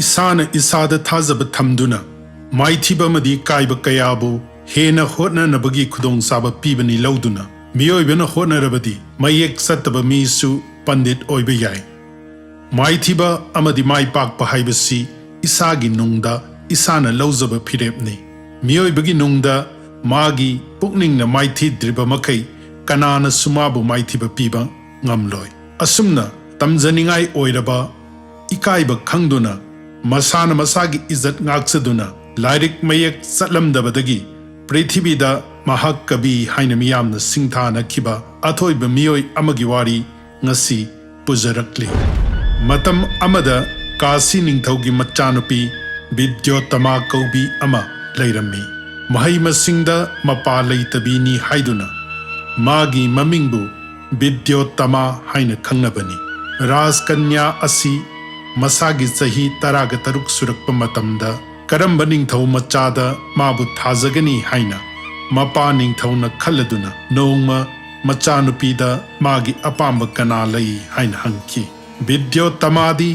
isana isada thazaba thamduna maithiba madi kaiba kayabu hena hotna nabagi khudong saba pibani lauduna miyoibana hotna rabadi mayek sataba misu pandit oiba yai maithiba amadi mai pakpa haibasi isagi nungda isana lauzaba phirepni miyoibagi nungda magi pukningna maithi driba makai kanana sumabu maithiba piba ngamloi asumna tamjaningai oiraba ikaiba khangduna masana masagi izzat ngaksaduna lairik mayek satlamdabadagi prithibida Mahakavi haina miyamna singthana khiba athoiba miyoi amagi wari ngasi pujarakli matam amada kasi ningthaugi machanupi Vidyotama kaubi ama leirammi mahai masingda mapa leitabini haiduna magi mamingbu Vidyotama haina khangnabani Raskanya asi masagi chahi taraga taruk surakpa matamda karamba ningthau machada mabu thazagani haina mapa ningthauna khaladuna nongma machanupida magi apamba kana lai haina hangki Vidyottamadi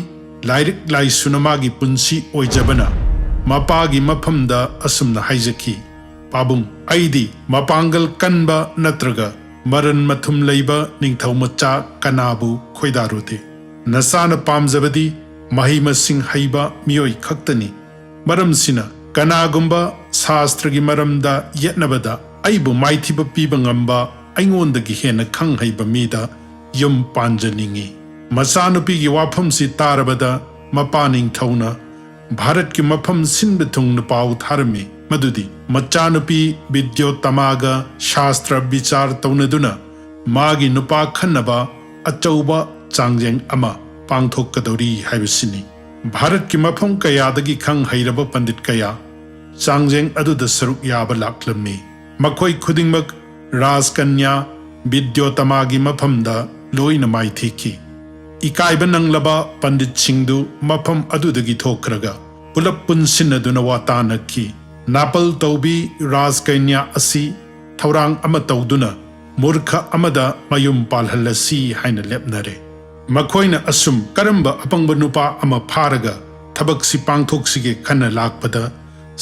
lairik laisuna magi punsi oijabana mapagi maphamda asumna haijaki pabung aidi mapangal kanba natraga maran mathum leiba ningthau macha kanabu khoidarude nasana pamjabadi mahi masing haiba miyoi khaktani maramsina kanagumba shastragi maramda yetnabada aibu maithiba piba ngamba aingondagi hena khang haiba mida yum panjaningi machanupigi wafamsi tarabada mapaning thauna Bharat ki mafam sinba thungna pau tharmi madudi machanupi Vidyottamaga shastra bichar taunaduna magi nupa khannaba achauba changjeng ama pangthokadori haibasini Bharat ki mafam kayadagi khang hairaba pandit kaya changjeng aduda saruk yaba laklammi makhoi khudingmak Raskanya Vidyottamagi mafamda loina maithiki Ikaiba nanglaba pandit singdu mafam adudagi thokraga pulap punsinaduna watanaki napal taubi Raskanya asi thaurang ama tauduna murkha amada mayum palhalasi haina lepnare makhoina asum karamba apangba nupa ama pharaga thabak si pangthoksige khana lakpada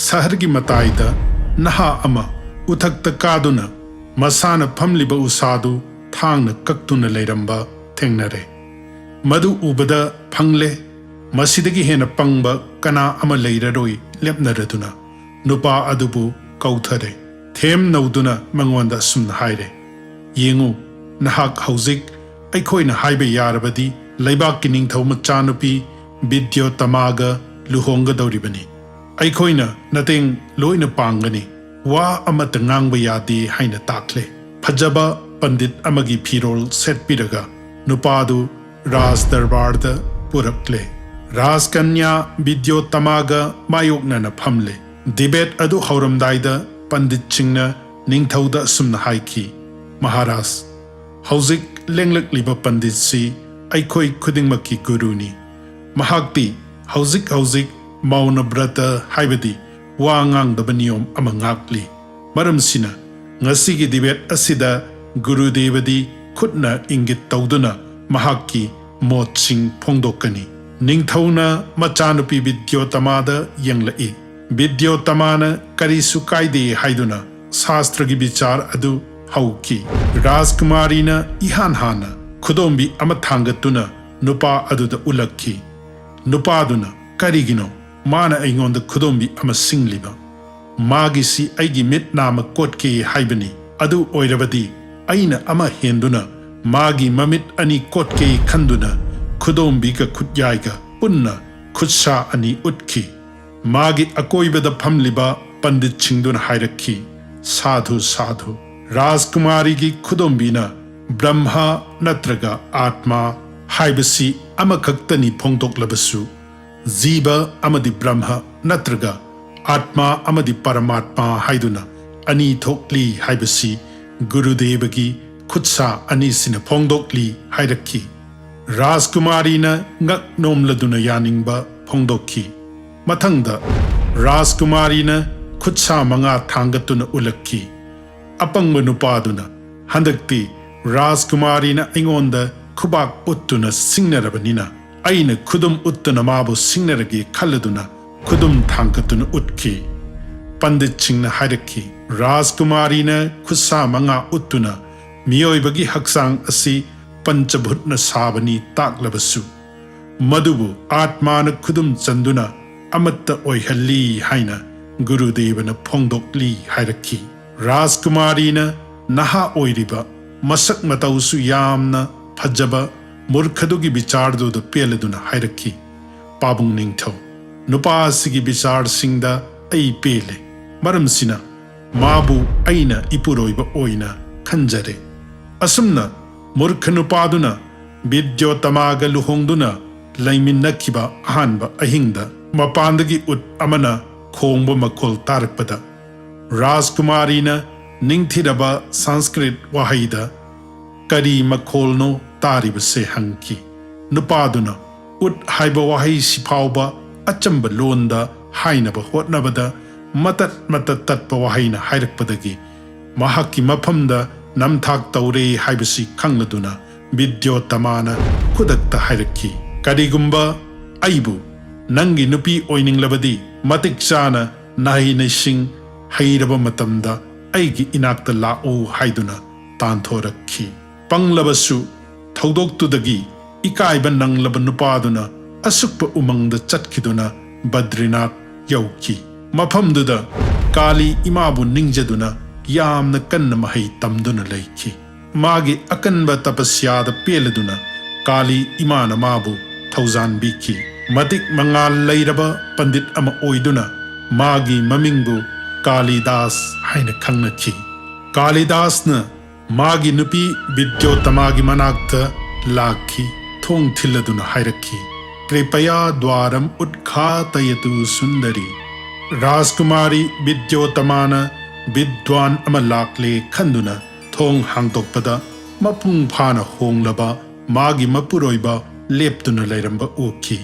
sahargi mataida naha ama uthakta kaduna masana phamliba usadu thangna kaktuna leiramba thengnare Madu ubada phangle masidagi hena pangba kana ama leiraroi lepnaraduna nupa adubu kauthare them nauduna mangonda sumna haire yengu nahak hauzik aikhoina haibe yarabadi leibak ki ningthau machanupi Vidyottamaga luhonga dauribani aikhoina nateng loina pangani wa amata ngangba yadi haina takle phajaba pandit amagi phirol setpiraga nupadu Ras darbarda purakle Raskanya Vidyottamaga mayoknana phamle debate adu hauramdaida pandit chingna ningthauda sumna haiki Maharaj hauzik lenglak liba pandit si aikhoi khudingmaki guruni mahakti hauzik mauna brata haibadi wa ngangdaba niyom ama ngakli maramsina ngasigi debate asida gurudevadi khutna ingit tauduna mahaki motsing phongdokani ningthauna machanupi Vidyottamada yanglai Vidyottamana karisu kaide haiduna shastragi bichar adu hauki Rajkumarina ihan hana khudombi ama thangatuna nupa aduda ulakhi nupaduna karigino mana aingonda khudombi ama singliba magisi aigi mit nama kotke haibani adu oirabadi aina ama henduna Magi mamit ani kotke khanduna khudombi ka khutyaiga punna khutsa ani utkhi magi akoibada phamliba pandit chingduna hairakhi sadhu sadhu Rajkumari gi khudombina Brahma natraga Atma haibasi amakhaktani phongdoklabasu Jiba amadi Brahma natraga Atma amadi Paramatma haiduna ani thokli haibasi Gurudevagi khutsa anisina phongdokli hairakhi Rajkumarina ngak nomladuna yaningba phongdokhi mathangda Rajkumarina khutsa manga thangatuna ulakhi apangba nupaduna handakti Rajkumarina aingonda khubak uttuna singnarabanina aina khudum uttuna mabu singnaragi khalladuna khudum thangkatuna utki. Pandit chingna hairaki Rajkumarina khusa manga uttuna miyoibagi haksang asi panchabhutna sabani taklabasu. Madubu atmana khudum chanduna amatta oihalli haina Gurudevana phongdokli hairaki. Rajkumarina naha oiriba masak matausu yamna phajaba murkhadugi bicharduda peladuna hairaki. Pabung ningthau nupa asigi bichar singda ai pele maramsina mabu aina ipuroiba oina khanjare. Asumna murkha nupaduna Vidyotamaga luhongduna laiminnakiba ahanba ahingda mapandagi ut amana khongba makhol tarakpada Rajkumarina ningthiraba Sanskrit wahaida kari makholno taribase hangki. Nupaduna ut haiba wahai sipauba achamba londa hainaba hotnabada matat tatpa wahaina hairakpadagi mahaki maphamda namthak taure haibasi khangladuna Vidyotamana kudakta hairaki. Karigumba aibu nangi nupi oininglabadi matik chana nahi naising hairaba matamda aigi inakta la'u haiduna tanthorakhi. Panglabasu thaudoktudagi ikaiba nanglaba nupaduna asukpa umangda chatkiduna Badrinath yauki. Maphamduda Kali imabu ningjaduna yamna kanna mahai tamduna laiki. Magi akanba tapasyada peladuna Kali imana mabu thauzan biki. Matik mangal lairaba pandit ama oiduna magi mamingbu Kalidas haina khangnathi. Kalidasna magi nupi Vidyotamagi manakta lakhi thong thiladuna hairaki. Kripaya dwaram utkhatayatu sundari. Rajkumari Vidyotamana Vidwan ama lakle khanduna thong hangtokpada mapung phana honglaba magi mapuroiba leptuna lairamba oikhi.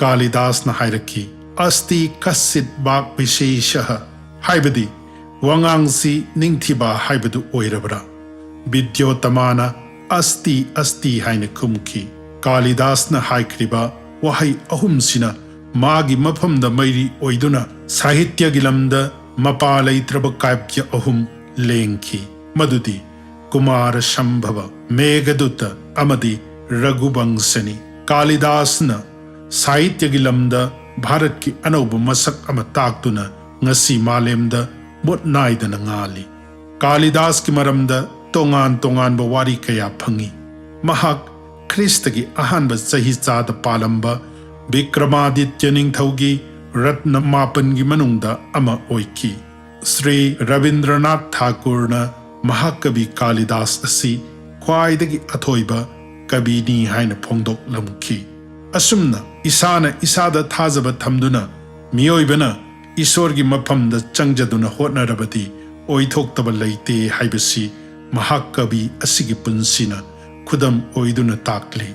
Kalidasna hairaki asti kasit bak visheshaha haibadi wangangsi ningthiba haibadu oirabra. Vidyotamana asti haina khumki. Kalidasna haikriba wahai ahumsina magi maphamda mairi oiduna sahitya gilamda mapa leitraba kaibkya ahum lengki. Madudi Kumara Shambhava Megaduta amadi Raghubangsani. Kalidasna Sahitya gilamda Bharat ki anauba masak ama taktuna ngasi Malemda motnaidana ngali. Kalidas ki maramda tongan ba wari kaya phangi. Mahak Kristagi ahanba sahi chada palamba Vikramaditya ningthaugi Ratna mapan gi manungda ama oikhi. Sri Rabindranath Thakurna Mahakavi Kalidasa asi khwaidagi athoiba kabini haina phongdok lamki. Asumna isana isada thazaba thamduna miyoibana Isorgi maphamda changjaduna hotnarabadi oithoktaba leite haibasi Mahakavi asigi punsina khudam oiduna takli.